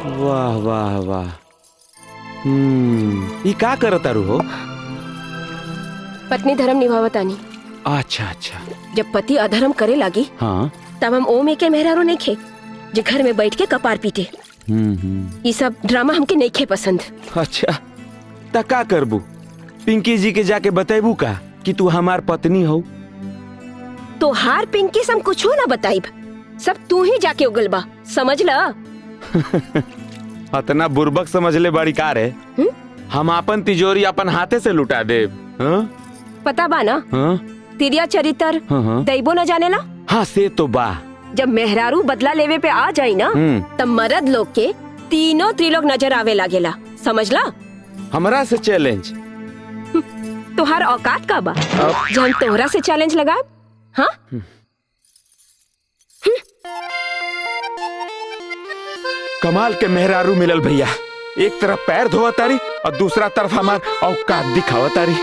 वाह वाह वाह। ये का करत तारू हो? पत्नी धर्म निभावतानी। अच्छा अच्छा। जब पति अधर्म करे लागी हाँ। तब हम ओम के मेहरारू नहीं खे जो घर में बैठ के कपार पीटे। ये सब ड्रामा हमके नहीं खे पसंद। अच्छा ता का करबू? पिंकी जी के जाके बतेबू का कि तू हमार पत्नी हो? तो हार पिंकी से हम कुछ ना बताइब, सब तू ही जाके उगल बा, समझ ला। अतना बुर्बक समझ ले बड़ी कार है। हम अपन तिजोरी अपन हाथे से लुटा दे। पता बा ना? तिरिया चरित्र दैबो न जाने ला। हाँ से तो बा। जब मेहरारू बदला लेवे पे आ जाई ना तब मर्द लोग के तीनों त्रिलोक नजर आवे लागेला, समझ ला। हमरा से चैलेंज? तोहार औकात का बा जो हम तोहरा से चैलेंज लगा? हाँ कमाल के मेहरारू मिलल भैया। एक तरफ पैर धोआ तारी और दूसरा तरफ हमार औकात दिखावा तारी।